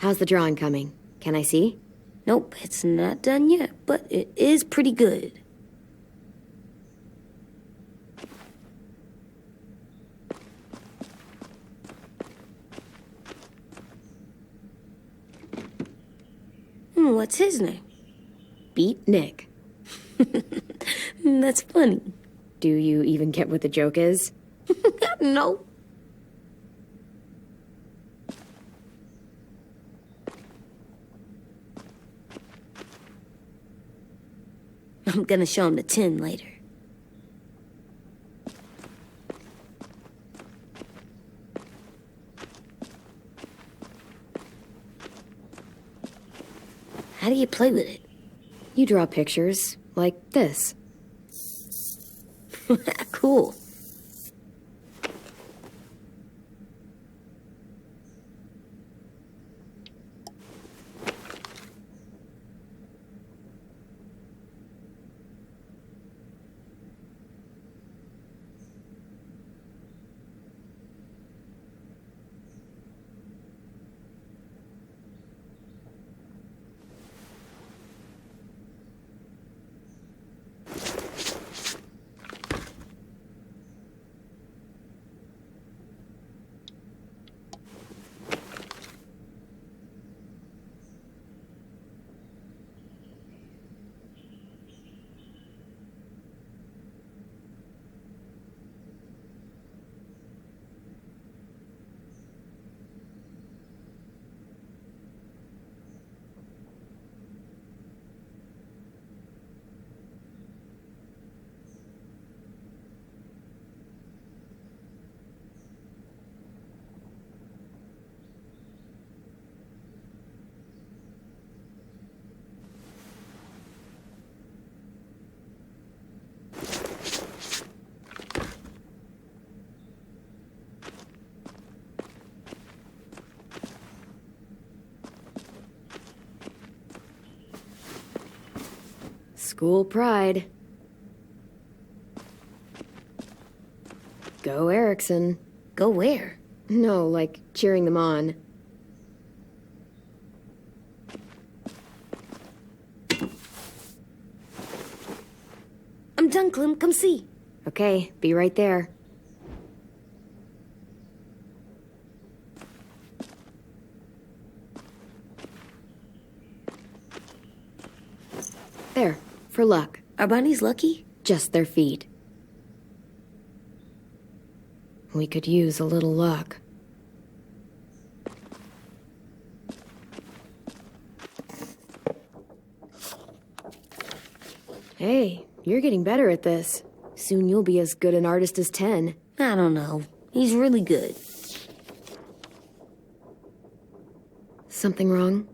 How's the drawing coming? Can I see? Nope, it's not done yet, but it is pretty good. What's his name? Beat Nick. That's funny. Do you even get what the joke is? No. I'm gonna show him the tin later. How do you play with it? You draw pictures, like this. Cool. School pride. Go Erickson. Go where? No, like cheering them on. I'm done, Clem. Come see. Okay, be right there. There, for luck. Are bunnies lucky? Just their feet. We could use a little luck. Hey, you're getting better at this. Soon you'll be as good an artist as 10. I don't know. He's really good. Something wrong?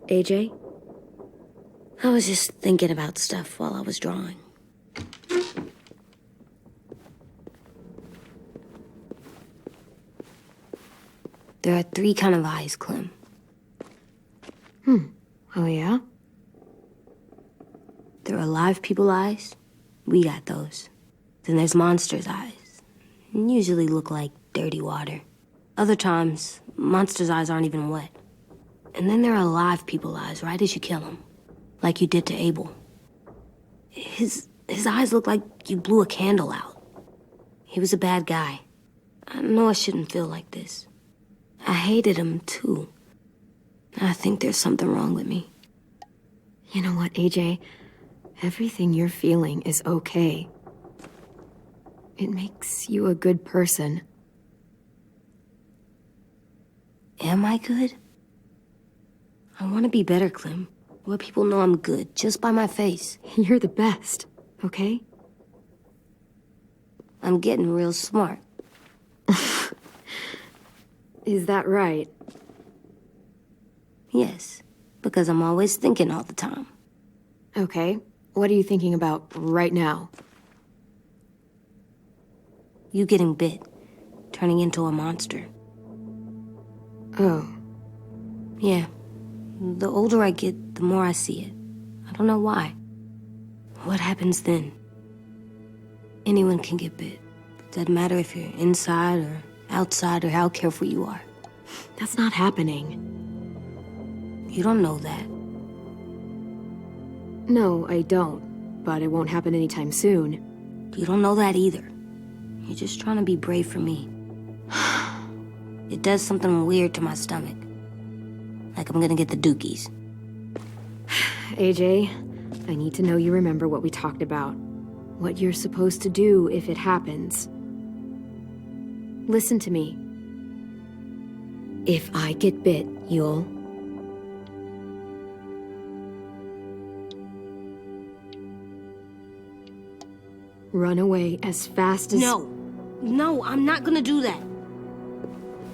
AJ? I was just thinking about stuff while I was drawing. There are 3 kind of eyes, Clem. Oh yeah? There are live people eyes. We got those. Then there's monsters' eyes. Usually look like dirty water. Other times, monsters' eyes aren't even wet. And then there are live people eyes right as you kill them. Like you did to Abel. His eyes look like you blew a candle out. He was a bad guy. I know I shouldn't feel like this. I hated him, too. I think there's something wrong with me. You know what, AJ? Everything you're feeling is okay. It makes you a good person. Am I good? I want to be better, Clem. Let people know I'm good, just by my face. You're the best, okay? I'm getting real smart. Is that right? Yes, because I'm always thinking all the time. Okay, what are you thinking about right now? You getting bit, turning into a monster. Oh. Yeah. The older I get, the more I see it. I don't know why. What happens then? Anyone can get bit. Doesn't matter if you're inside or outside or how careful you are. That's not happening. You don't know that. No, I don't. But it won't happen anytime soon. You don't know that either. You're just trying to be brave for me. It does something weird to my stomach. Like I'm gonna get the dookies. AJ, I need to know you remember what we talked about. What you're supposed to do if it happens. Listen to me. If I get bit, you'll... run away as fast as... No, I'm not gonna do that.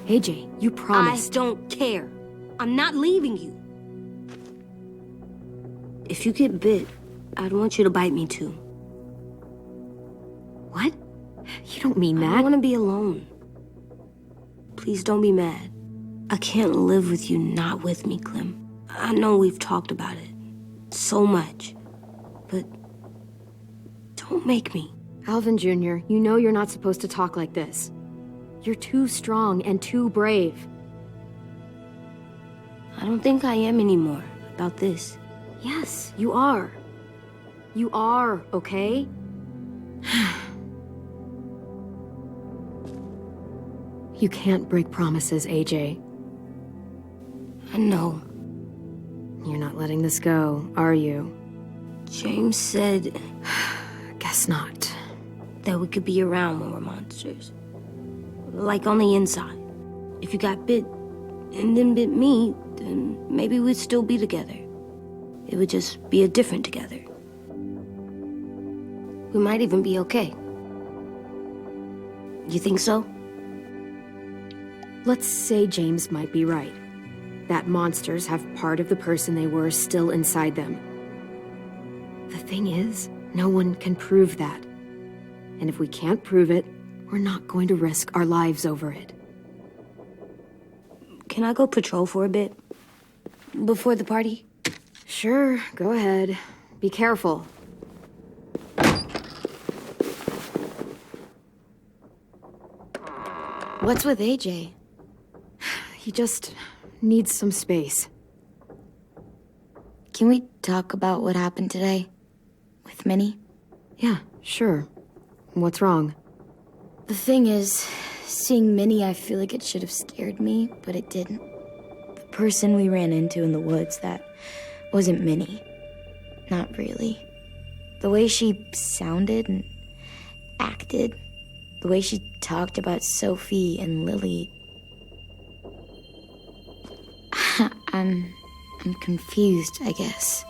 AJ, you promised. I don't care. I'm not leaving you. If you get bit, I'd want you to bite me too. What? You don't mean I that. don't want to be alone. Please don't be mad. I can't live with you not with me, Clem. I know we've talked about it so much, but don't make me. Alvin Jr., you know you're not supposed to talk like this. You're too strong and too brave. I don't think I am anymore about this. Yes, you are. You are, okay? You can't break promises, AJ. I know. You're not letting this go, are you? James said Guess not. that we could be around when we're monsters. Like on the inside. If you got bit and then bit me, then maybe we'd still be together. It would just be a different together. We might even be okay. You think so? Let's say James might be right. That monsters have part of the person they were still inside them. The thing is, no one can prove that. And if we can't prove it, we're not going to risk our lives over it. Can I go patrol for a bit? Before the party? Sure, go ahead. Be careful. What's with AJ? He just needs some space. Can we talk about what happened today? With Minnie? Yeah, sure. What's wrong? The thing is, seeing Minnie, I feel like it should have scared me, but it didn't. The person we ran into in the woods, that wasn't Minnie. Not really. The way she sounded and acted, the way she talked about Sophie and Lily. I'm confused, I guess.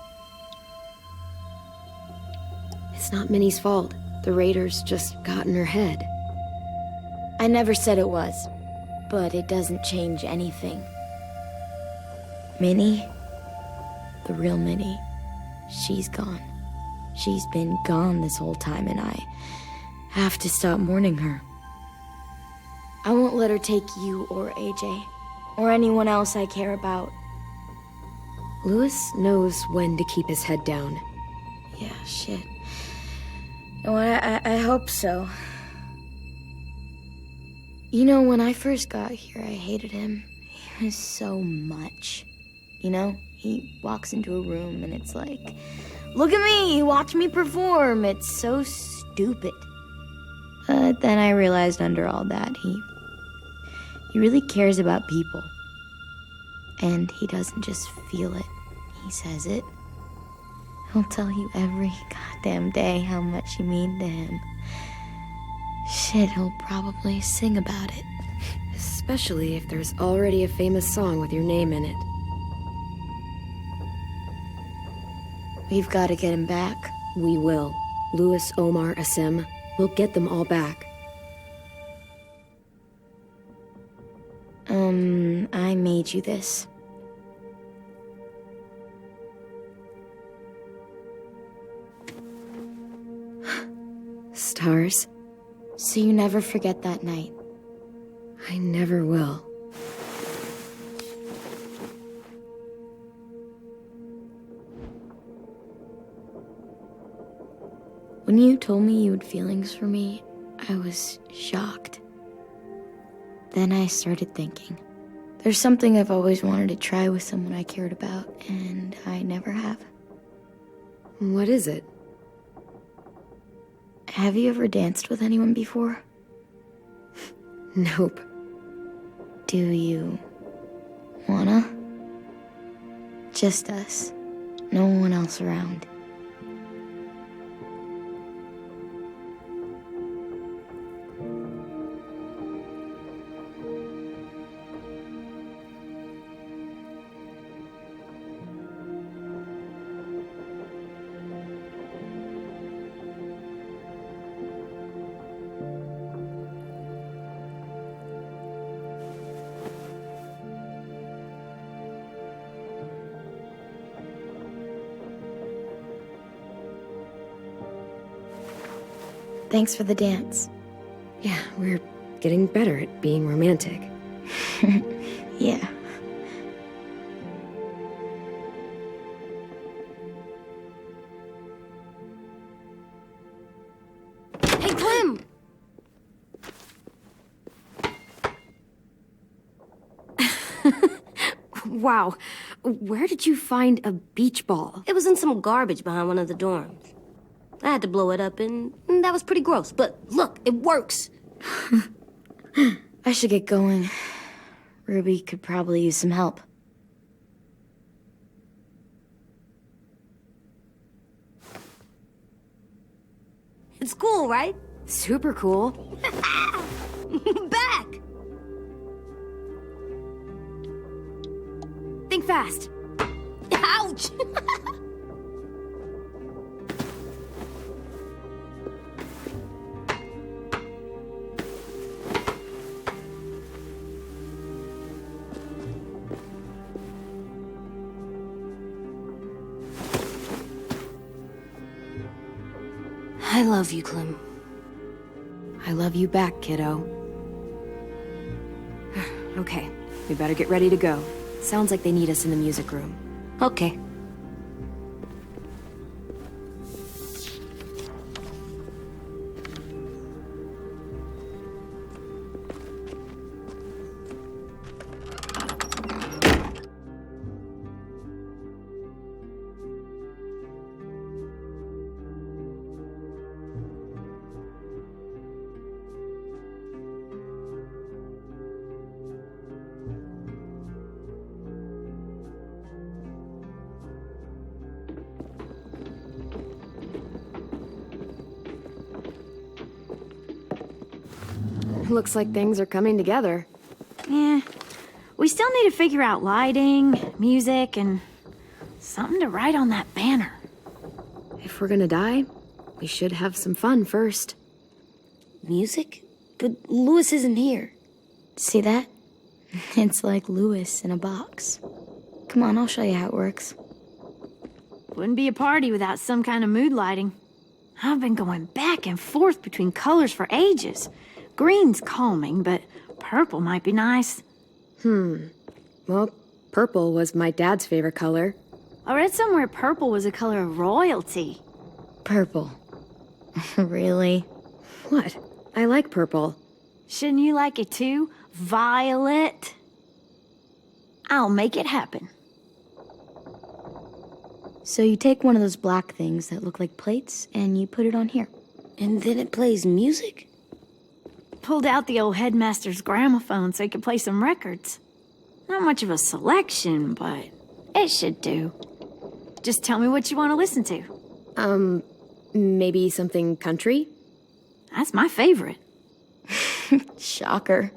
It's not Minnie's fault. The raiders just got in her head. I never said it was, but it doesn't change anything. Minnie, the real Minnie, she's gone. She's been gone this whole time, and I have to stop mourning her. I won't let her take you or AJ, or anyone else I care about. Louis knows when to keep his head down. Yeah, shit. Oh, I hope so. You know, when I first got here, I hated him. He was so much. You know, he walks into a room and it's like, look at me, watch me perform. It's so stupid. But then I realized under all that, he really cares about people. And he doesn't just feel it, he says it. He'll tell you every goddamn day how much you mean to him. Shit, he'll probably sing about it. Especially if there's already a famous song with your name in it. We've got to get him back. We will. Louis, Omar, Asim. We'll get them all back. I made you this. Stars? So you never forget that night. I never will. When you told me you had feelings for me, I was shocked. Then I started thinking. There's something I've always wanted to try with someone I cared about, and I never have. What is it? Have you ever danced with anyone before? Nope. Do you wanna? Just us. No one else around. Thanks for the dance. Yeah, we're getting better at being romantic. Yeah. Hey, Clem! Wow, where did you find a beach ball? It was in some garbage behind one of the dorms. I had to blow it up, and that was pretty gross. But look, it works. I should get going. Ruby could probably use some help. It's cool, right? Super cool. Back! Think fast. Ouch! I love you, Clem. I love you back, kiddo. Okay, we better get ready to go. Sounds like they need us in the music room. Okay. Looks like things are coming together. Yeah. We still need to figure out lighting, music, and something to write on that banner. If we're gonna die, we should have some fun first. Music? But Louis isn't here. See that? It's like Louis in a box. Come on, I'll show you how it works. Wouldn't be a party without some kind of mood lighting. I've been going back and forth between colors for ages. Green's calming, but purple might be nice. Well, purple was my dad's favorite color. I read somewhere purple was a color of royalty. Purple. Really? What? I like purple. Shouldn't you like it too? Violet? I'll make it happen. So you take one of those black things that look like plates and you put it on here. And then it plays music? Pulled out the old headmaster's gramophone so he could play some records. Not much of a selection, but it should do. Just tell me what you want to listen to. Maybe something country? That's my favorite. Shocker.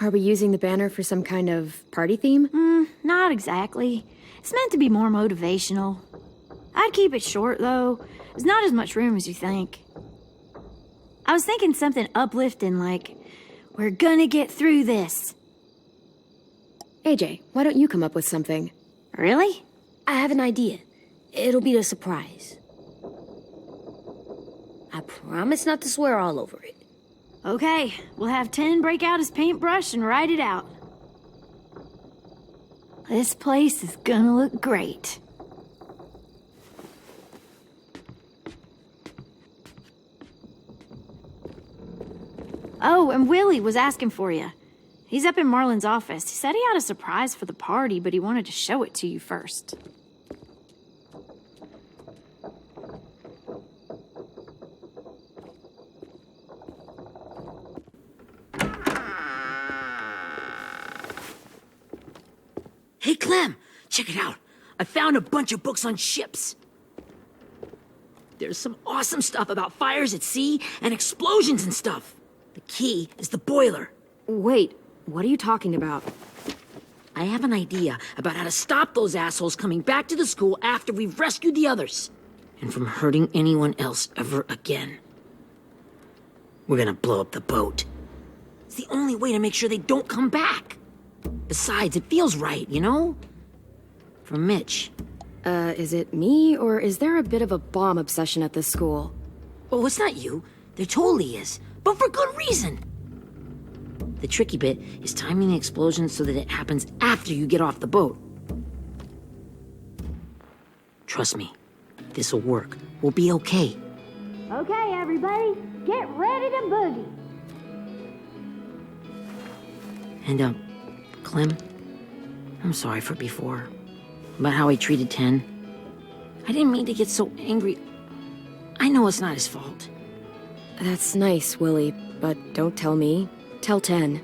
Are we using the banner for some kind of party theme? Not exactly. It's meant to be more motivational. I'd keep it short, though. There's not as much room as you think. I was thinking something uplifting like, we're gonna get through this. AJ, why don't you come up with something? Really? I have an idea. It'll be a surprise. I promise not to swear all over it. Okay, we'll have 10 break out his paintbrush and write it out. This place is gonna look great. Oh, and Willie was asking for you. He's up in Marlin's office. He said he had a surprise for the party, but he wanted to show it to you first. Hey, Clem, check it out. I found a bunch of books on ships. There's some awesome stuff about fires at sea and explosions and stuff. The key is the boiler. Wait, what are you talking about? I have an idea about how to stop those assholes coming back to the school after we've rescued the others. And from hurting anyone else ever again. We're gonna blow up the boat. It's the only way to make sure they don't come back. Besides, it feels right, you know? For Mitch. Is it me, or is there a bit of a bomb obsession at this school? Oh, it's not you. There totally is. But for good reason. The tricky bit is timing the explosion so that it happens after you get off the boat. Trust me, this'll work. We'll be okay. Okay, everybody, get ready to boogie. And, Clem, I'm sorry for before. About how he treated Ten. I didn't mean to get so angry. I know it's not his fault. That's nice, Willie, but don't tell me. Tell 10.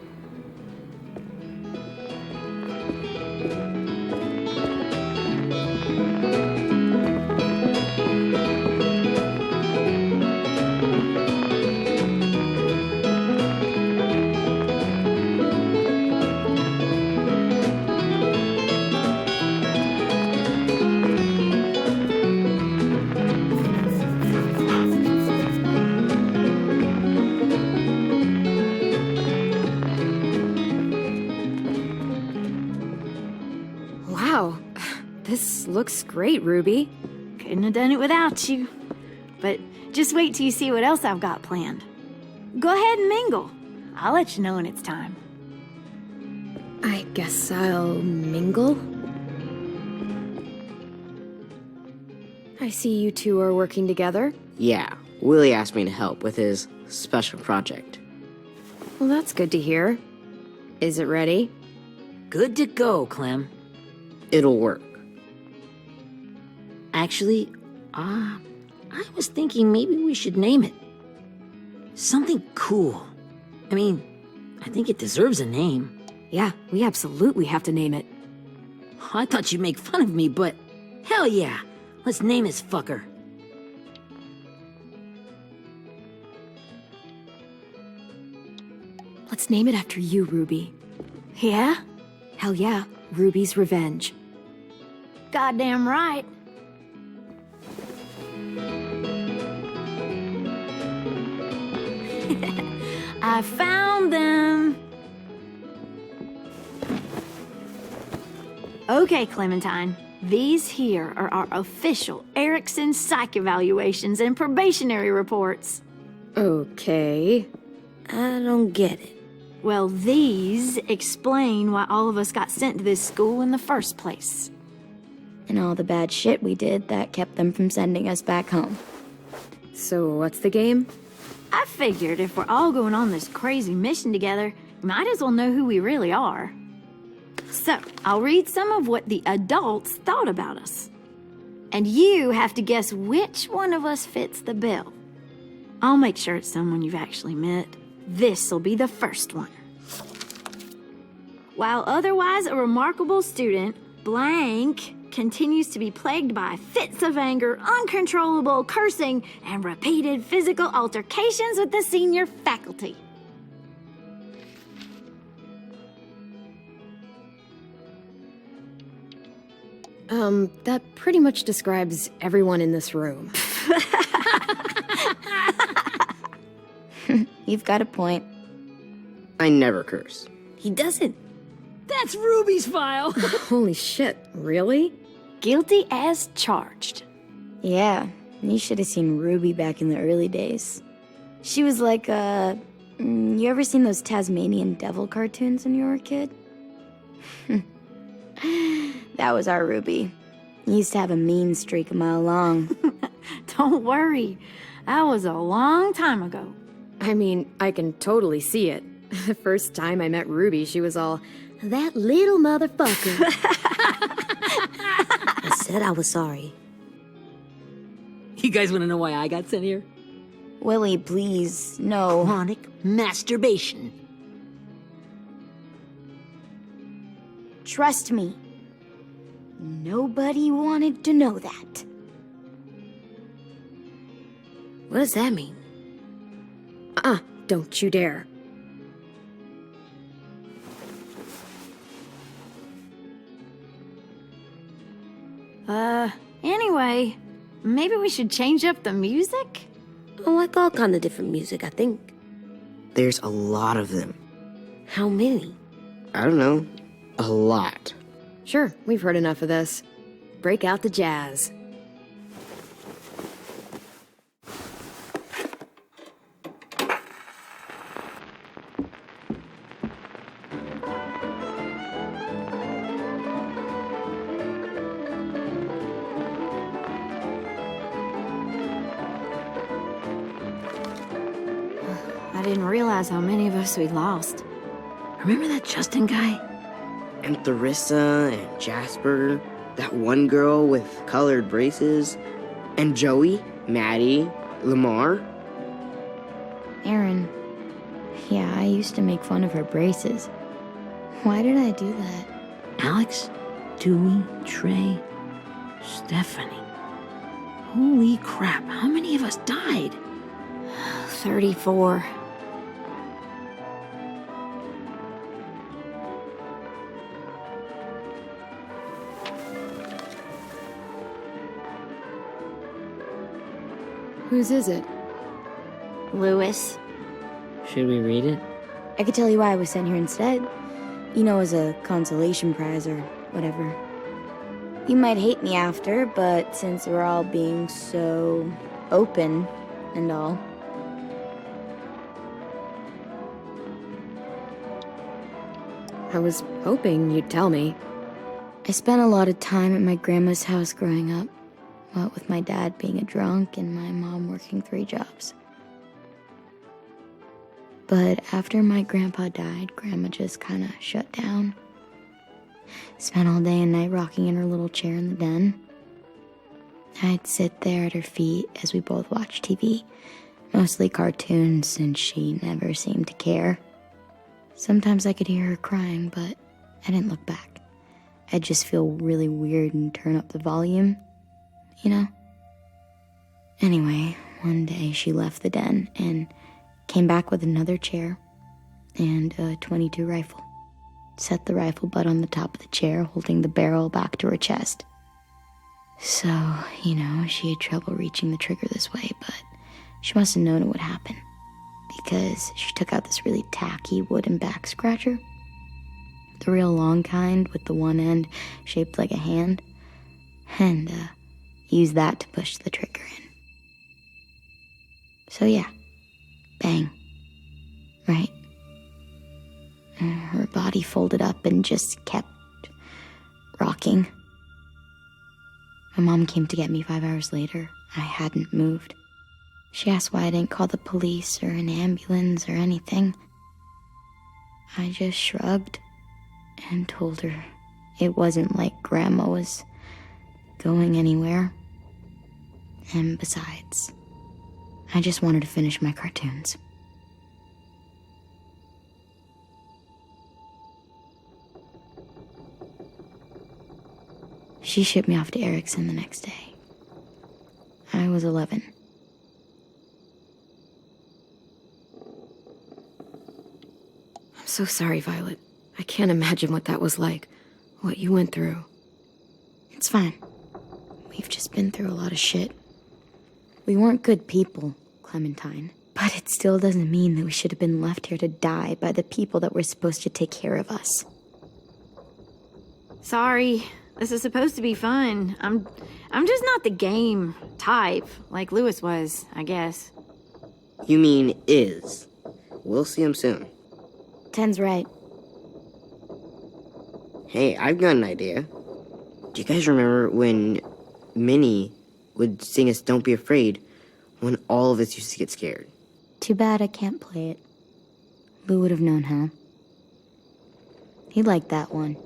Wow, this looks great, Ruby. Couldn't have done it without you. But just wait till you see what else I've got planned. Go ahead and mingle. I'll let you know when it's time. I guess I'll mingle? I see you two are working together. Yeah, Willie asked me to help with his special project. Well, that's good to hear. Is it ready? Good to go, Clem. It'll work. Actually, I was thinking maybe we should name it. Something cool. I mean, I think it deserves a name. Yeah, we absolutely have to name it. I thought you'd make fun of me, but hell yeah. Let's name this fucker. Let's name it after you, Ruby. Yeah? Hell yeah, Ruby's Revenge. Goddamn right. I found them. Okay, Clementine. These here are our official Erickson psych evaluations and probationary reports. Okay. I don't get it. Well, these explain why all of us got sent to this school in the first place. And all the bad shit we did that kept them from sending us back home. So what's the game? I figured if we're all going on this crazy mission together, we might as well know who we really are. So, I'll read some of what the adults thought about us. And you have to guess which one of us fits the bill. I'll make sure it's someone you've actually met. This'll be the first one. While otherwise a remarkable student, blank continues to be plagued by fits of anger, uncontrollable cursing, and repeated physical altercations with the senior faculty. That pretty much describes everyone in this room. You've got a point. I never curse. He doesn't. That's Ruby's file. Holy shit, really? Guilty as charged. Yeah, you should have seen Ruby back in the early days. She was like, you ever seen those Tasmanian devil cartoons when you were a kid? That was our Ruby. He used to have a mean streak a mile long. Don't worry. That was a long time ago. I mean, I can totally see it. The first time I met Ruby, she was all, "That little motherfucker." I said I was sorry. You guys want to know why I got sent here? Willie, please, no. Chronic masturbation. Trust me. Nobody wanted to know that. What does that mean? Don't you dare. Anyway, maybe we should change up the music? I like all kind of different music, I think. There's a lot of them. How many? I don't know. A lot. Sure, we've heard enough of this. Break out the jazz. I didn't realize how many of us we'd lost. Remember that Justin guy? And Theresa and Jasper, that one girl with colored braces, and Joey, Maddie, Lamar. Aaron. Yeah, I used to make fun of her braces. Why did I do that? Alex, Dewey, Trey, Stephanie. Holy crap, how many of us died? 34. Whose is it? Lewis. Should we read it? I could tell you why I was sent here instead. You know, as a consolation prize or whatever. You might hate me after, but since we're all being so open and all. I was hoping you'd tell me. I spent a lot of time at my grandma's house growing up. What with my dad being a drunk and my mom working 3 jobs. But after my grandpa died, Grandma just kind of shut down. Spent all day and night rocking in her little chair in the den. I'd sit there at her feet as we both watched TV, mostly cartoons since she never seemed to care. Sometimes I could hear her crying, but I didn't look back. I'd just feel really weird and turn up the volume, you know? Anyway, one day she left the den and came back with another chair and a .22 rifle. Set the rifle butt on the top of the chair, holding the barrel back to her chest. So, you know, she had trouble reaching the trigger this way, but she must have known it would happen, because she took out this really tacky wooden back scratcher. The real long kind with the one end shaped like a hand, and used that to push the trigger in. So yeah, bang, right? Her body folded up and just kept rocking. My mom came to get me 5 hours later. I hadn't moved. She asked why I didn't call the police or an ambulance or anything. I just shrugged and told her it wasn't like Grandma was going anywhere. And besides, I just wanted to finish my cartoons. She shipped me off to Erickson the next day. I was 11. I'm so sorry, Violet. I can't imagine what that was like. What you went through. It's fine. We've just been through a lot of shit. We weren't good people, Clementine. But it still doesn't mean that we should have been left here to die by the people that were supposed to take care of us. Sorry. This is supposed to be fun. I'm just not the game type, like Lewis was, I guess. You mean is. We'll see him soon. Ten's right. Hey, I've got an idea. Do you guys remember when Minnie would sing us Don't Be Afraid when all of us used to get scared? Too bad I can't play it. Lou would have known how. He liked that one.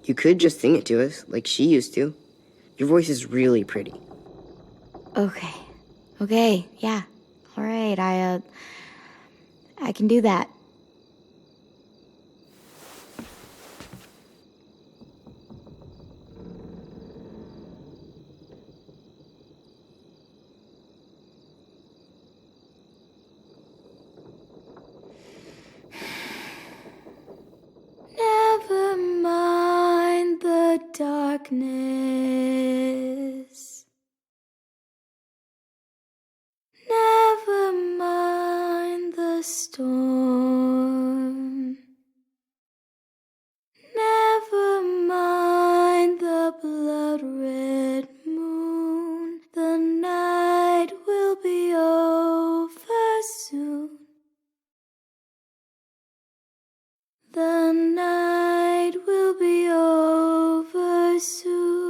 You could just sing it to us, like she used to. Your voice is really pretty. Okay. Okay, yeah. All right, I can do that. Never mind the darkness. Never mind the storm. Never mind the blood-red moon. The night will be over soon. The night will be over soon.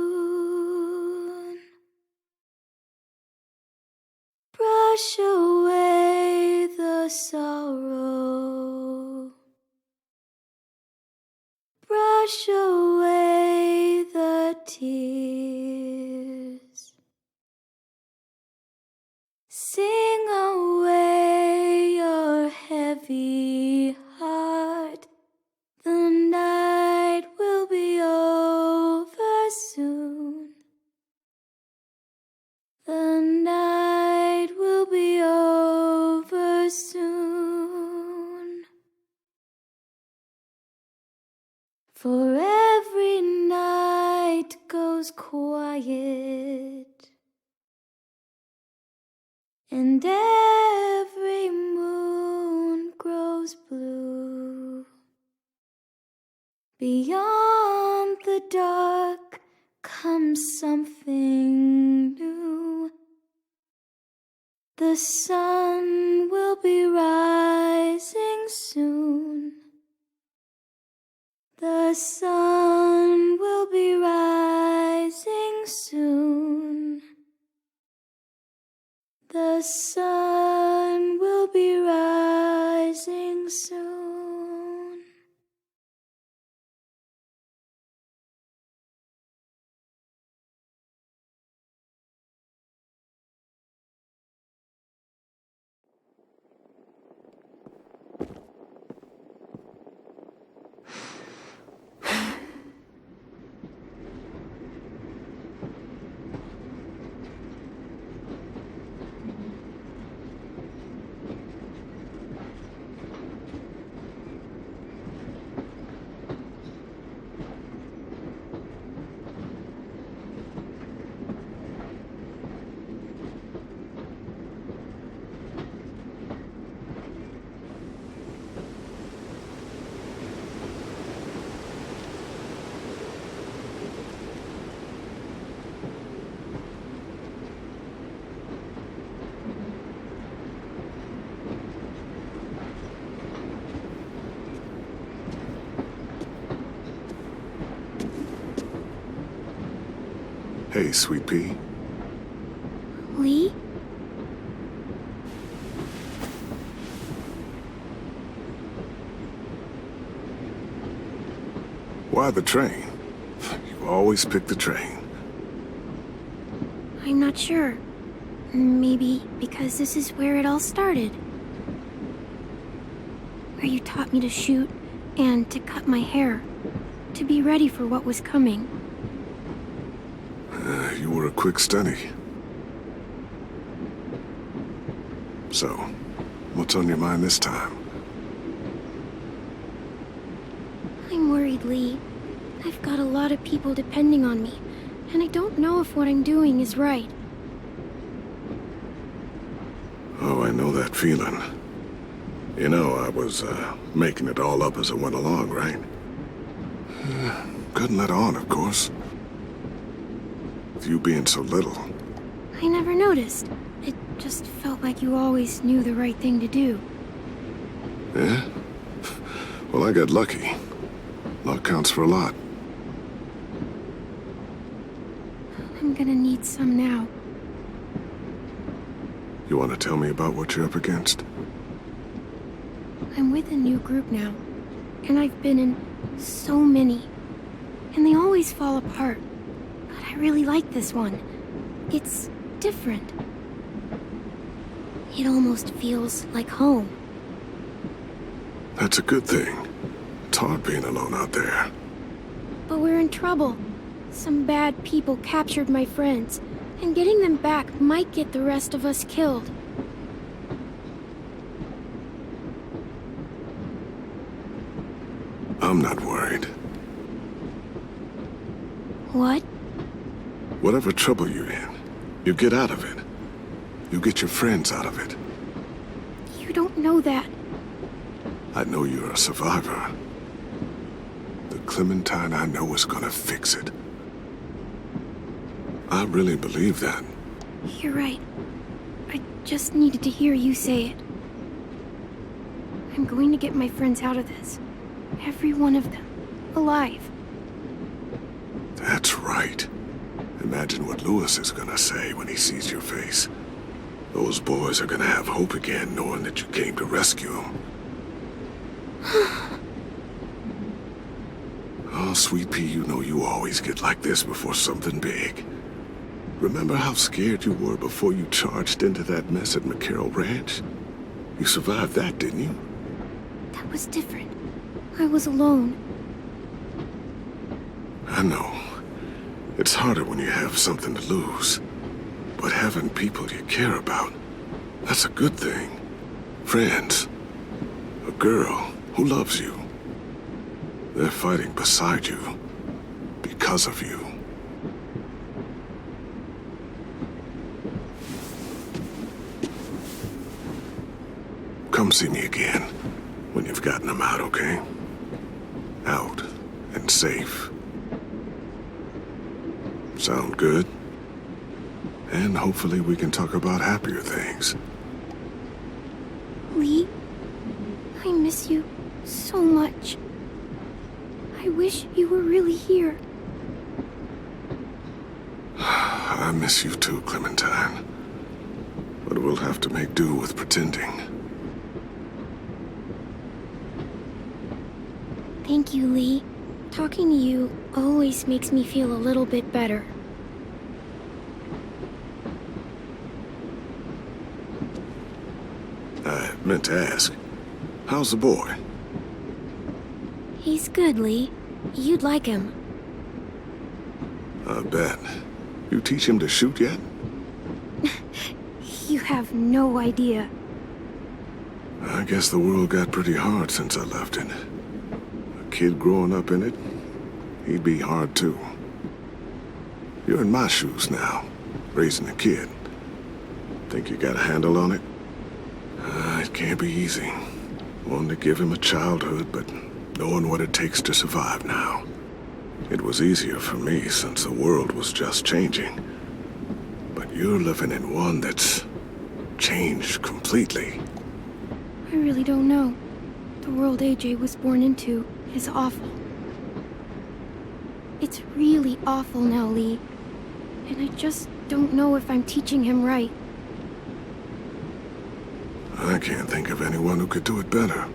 Brush away the sorrow. Brush away the tears. Sing away your heavy heart. The night will be over soon. The night will be over soon. For every night goes quiet, and every moon grows blue. Beyond the dark comes something new. The sun will be rising soon. The sun will be rising soon. The sun will be rising soon. Hey, Sweet Pea. Lee? Why the train? You always pick the train. I'm not sure. Maybe because this is where it all started. Where you taught me to shoot and to cut my hair. To be ready for what was coming. You were a quick study. So, what's on your mind this time? I'm worried, Lee. I've got a lot of people depending on me, and I don't know if what I'm doing is right. Oh, I know that feeling. You know, I was making it all up as I went along, right? Couldn't let on, of course. With you being so little. I never noticed. It just felt like you always knew the right thing to do. Yeah? Well, I got lucky. Luck counts for a lot. I'm gonna need some now. You want to tell me about what you're up against? I'm with a new group now, and I've been in so many, and they always fall apart. But I really like this one. It's different. It almost feels like home. That's a good thing. It's hard being alone out there. But we're in trouble. Some bad people captured my friends, and getting them back might get the rest of us killed. I'm not worried. What? Whatever trouble you're in, you get out of it. You get your friends out of it. You don't know that. I know you're a survivor. The Clementine I know is gonna fix it. I really believe that. You're right. I just needed to hear you say it. I'm going to get my friends out of this. Every one of them. Alive. That's right. Imagine what Lewis is gonna say when he sees your face. Those boys are gonna have hope again, knowing that you came to rescue them. Oh, Sweet Pea, you know you always get like this before something big. Remember how scared you were before you charged into that mess at McCarroll Ranch? You survived that, didn't you? That was different. I was alone. I know. It's harder when you have something to lose. But having people you care about, that's a good thing. Friends. A girl who loves you. They're fighting beside you. Because of you. Come see me again when you've gotten them out, okay? Out and safe. Sound good? And hopefully we can talk about happier things. Lee, I miss you so much. I wish you were really here. I miss you too, Clementine. But we'll have to make do with pretending. Thank you, Lee. Talking to you always makes me feel a little bit better. I meant to ask, how's the boy? He's good, Lee. You'd like him. I bet. You teach him to shoot yet? You have no idea. I guess the world got pretty hard since I left it. A kid growing up in it, he'd be hard too. You're in my shoes now, raising a kid. Think you got a handle on it? It can't be easy. Wanting to give him a childhood, but knowing what it takes to survive now. It was easier for me since the world was just changing. But you're living in one that's changed completely. I really don't know. The world AJ was born into is awful. It's really awful now, Lee. And I just don't know if I'm teaching him right. I can't think of anyone who could do it better.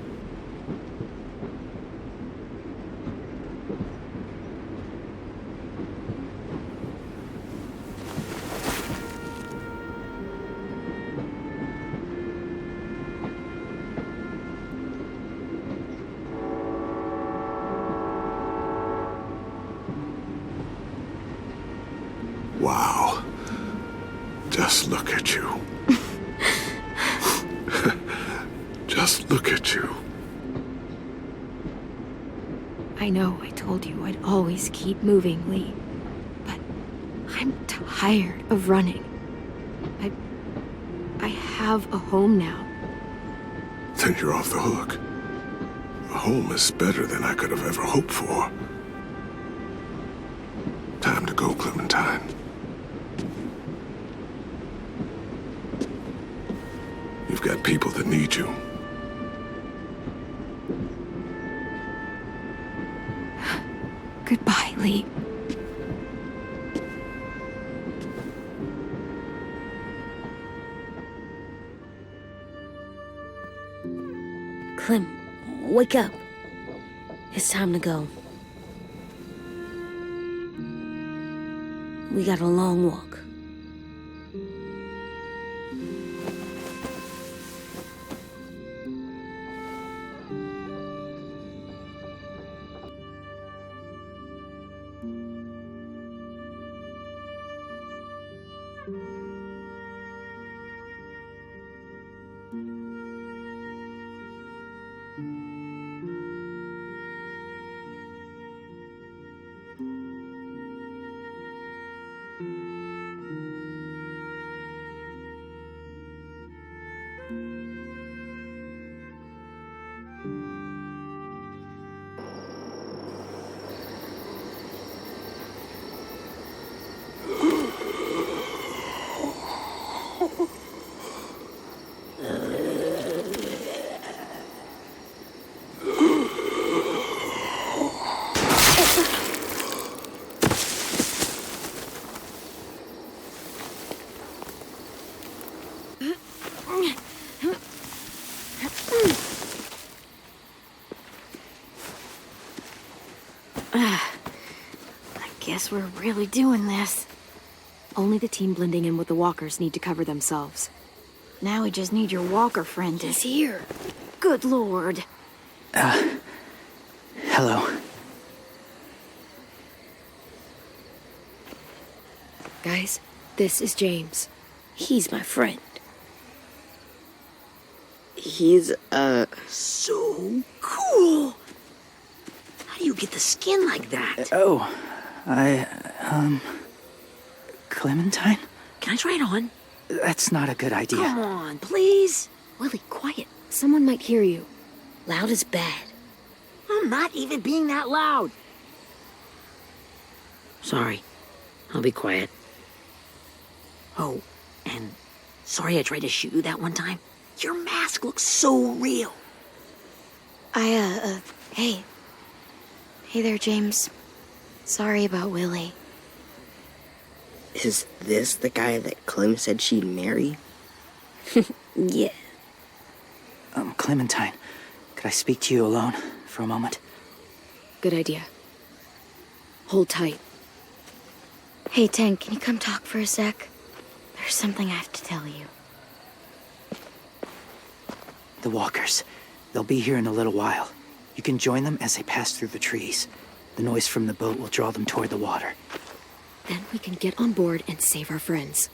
Wow. Just look at you. Just look at you. I know I told you I'd always keep moving, Lee. But I'm tired of running. I have a home now. Then you're off the hook. A home is better than I could have ever hoped for. Time to go, Clementine. You've got people that need you. Goodbye, Lee. Clem, wake up. It's time to go. We got a long walk. Guess we're really doing this. Only the team blending in with the walkers need to cover themselves. Now we just need your walker friend to... He's here. Good lord. Hello. Guys, this is James. He's my friend. He's, So cool! How do you get the skin like that? Clementine? Can I try it on? That's not a good idea. Come on, please. Willie, quiet. Someone might hear you. Loud is bad. I'm not even being that loud. Sorry. I'll be quiet. Oh, and sorry I tried to shoot you that one time. Your mask looks so real. Hey. Hey there, James. Sorry about Willie. is this the guy that Clem said she'd marry? Yeah. Clementine, could I speak to you alone for a moment? Good idea. Hold tight. Hey, Tank, can you come talk for a sec? There's something I have to tell you. The walkers. They'll be here in a little while. You can join them as they pass through the trees. The noise from the boat will draw them toward the water. Then we can get on board and save our friends.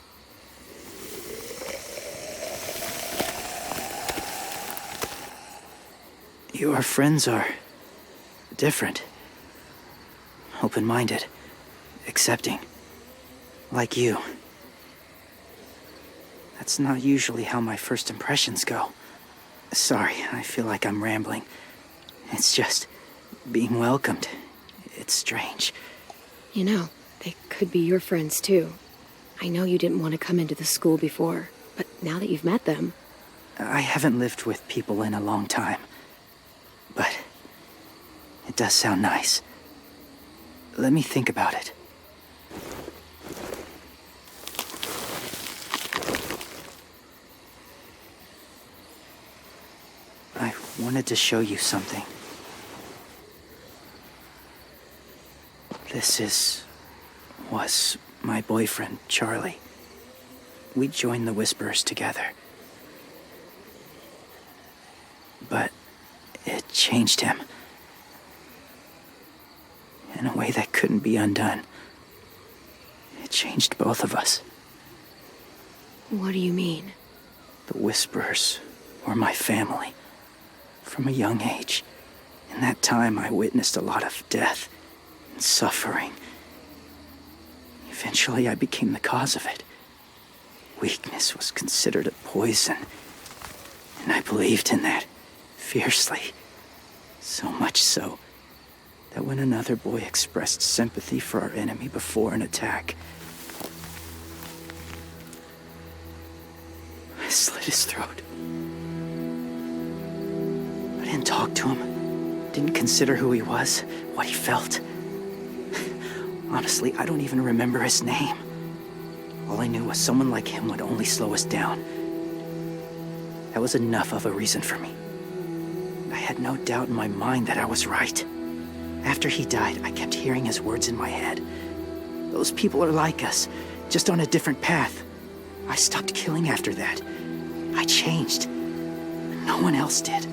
Your friends are different. Open-minded. Accepting. Like you. That's not usually how my first impressions go. Sorry, I feel like I'm rambling. It's just being welcomed. It's strange. You know, they could be your friends too. I know you didn't want to come into the school before, but now that you've met them... I haven't lived with people in a long time. But it does sound nice. Let me think about it. I wanted to show you something. This was my boyfriend, Charlie. We joined the Whisperers together. But it changed him. In a way that couldn't be undone. It changed both of us. What do you mean? The Whisperers were my family. From a young age. In that time, I witnessed a lot of death and suffering. Eventually, I became the cause of it. Weakness was considered a poison. And I believed in that fiercely. So much so that when another boy expressed sympathy for our enemy before an attack, I slit his throat. I didn't talk to him, didn't consider who he was, what he felt. Honestly, I don't even remember his name. All I knew was someone like him would only slow us down. That was enough of a reason for me. I had no doubt in my mind that I was right. After he died, I kept hearing his words in my head. Those people are like us, just on a different path. I stopped killing after that. I changed. No one else did.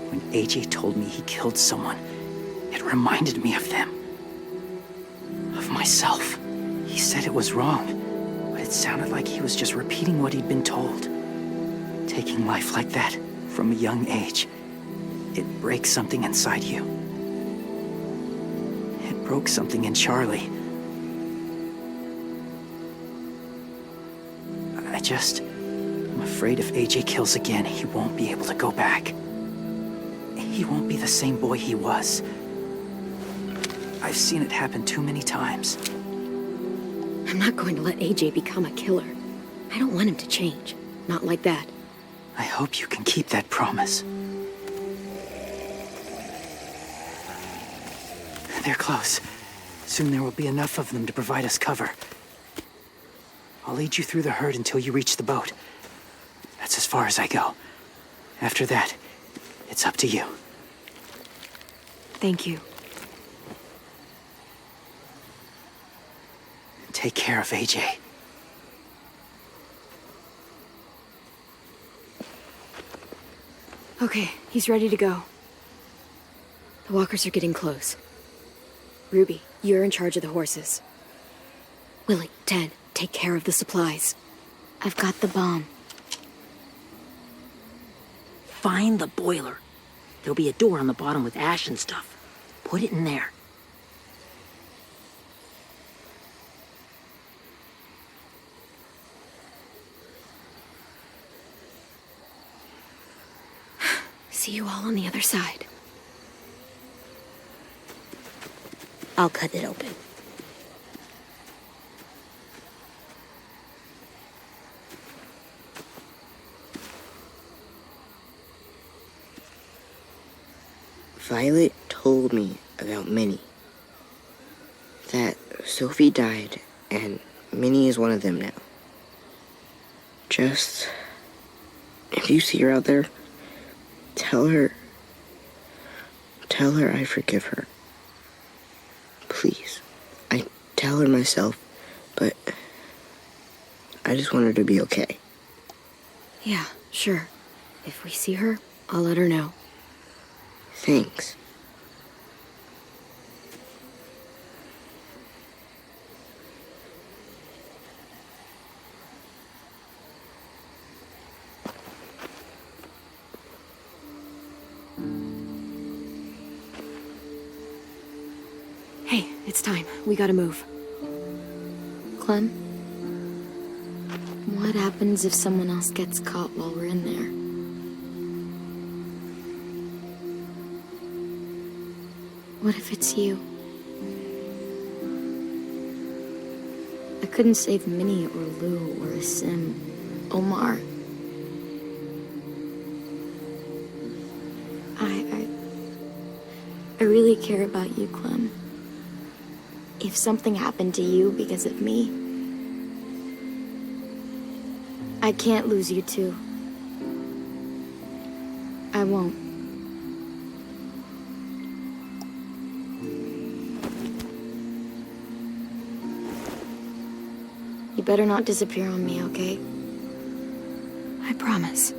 When AJ told me he killed someone, it reminded me of them. Of myself. He said it was wrong, but it sounded like he was just repeating what he'd been told. Taking life like that, from a young age, it breaks something inside you. It broke something in Charlie. I'm afraid if AJ kills again, he won't be able to go back. He won't be the same boy he was. I've seen it happen too many times. I'm not going to let AJ become a killer. I don't want him to change. Not like that. I hope you can keep that promise. They're close. Soon there will be enough of them to provide us cover. I'll lead you through the herd until you reach the boat. That's as far as I go. After that, it's up to you. Thank you. Take care of AJ. Okay, he's ready to go. The walkers are getting close. Ruby, you're in charge of the horses. Willie, Ted, take care of the supplies. I've got the bomb. Find the boiler. There'll be a door on the bottom with ash and stuff. Put it in there. See you all on the other side. I'll cut it open. Violet told me about Minnie. That Sophie died, and Minnie is one of them now. Just, if you see her out there, tell her I forgive her. Please. I tell her myself, but I just want her to be okay. Yeah, sure. If we see her, I'll let her know. Thanks. Hey, it's time. We gotta move. Clem? What happens if someone else gets caught while we're in there? What if it's you? I couldn't save Minnie or Lou or Asim, Omar. I really care about you, Clem. If something happened to you because of me, I can't lose you too. I won't. You better not disappear on me, okay? I promise.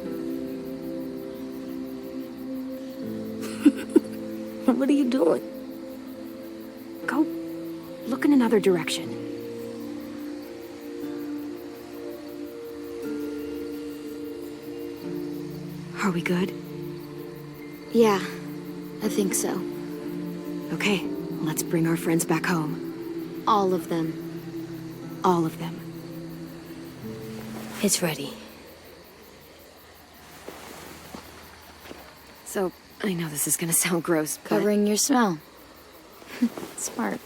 What are you doing? Go look in another direction. Are we good? Yeah, I think so. Okay, let's bring our friends back home. All of them. All of them. It's ready. So, I know this is gonna sound gross, but... Covering your smell. Smart.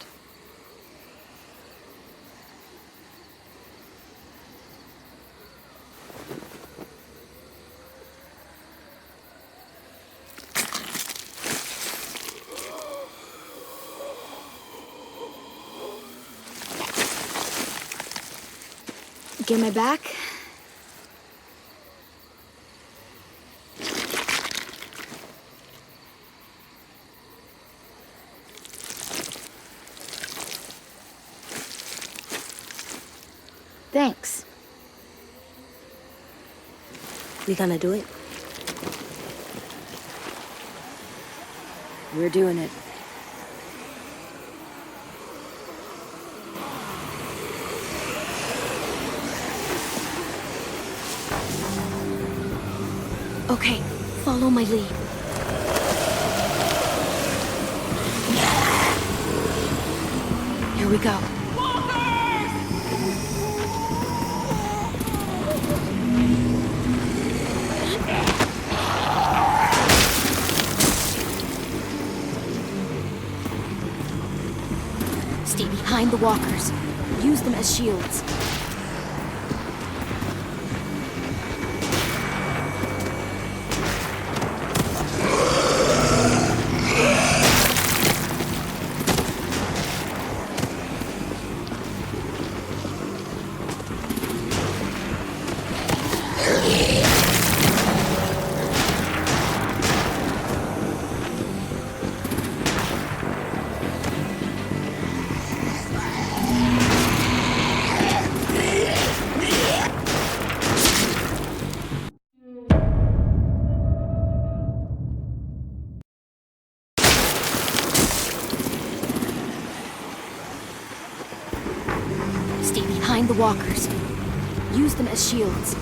Get my back? Thanks. We gonna do it? We're doing it. Okay, follow my lead. Here we go. Stay behind the walkers. Use them as shields. Stay behind the walkers. Use them as shields.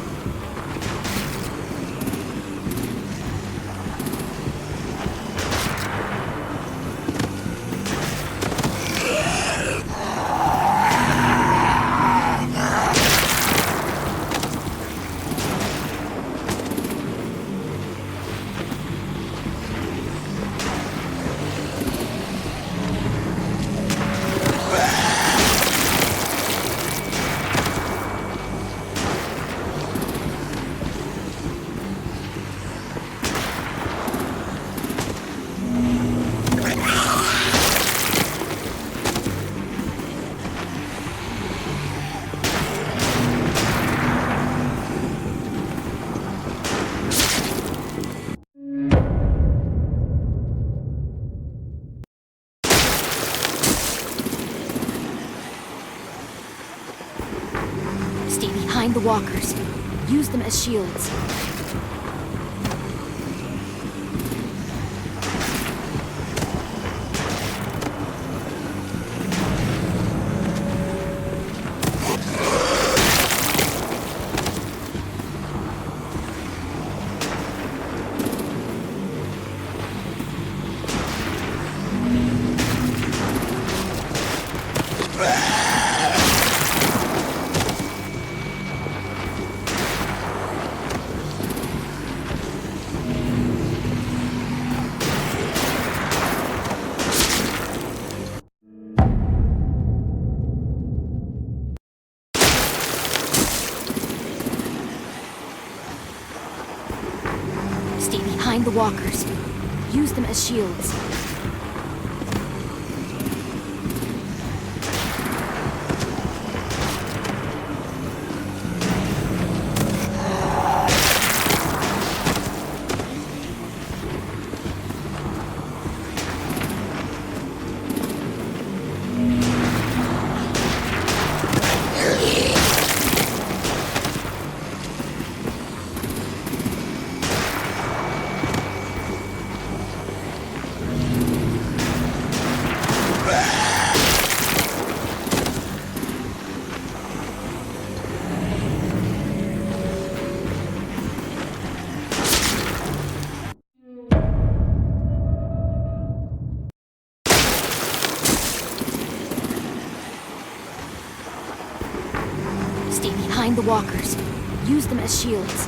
Stay behind the walkers. Use them as shields. Stay behind the walkers. Use them as shields. Stay behind the walkers. Use them as shields.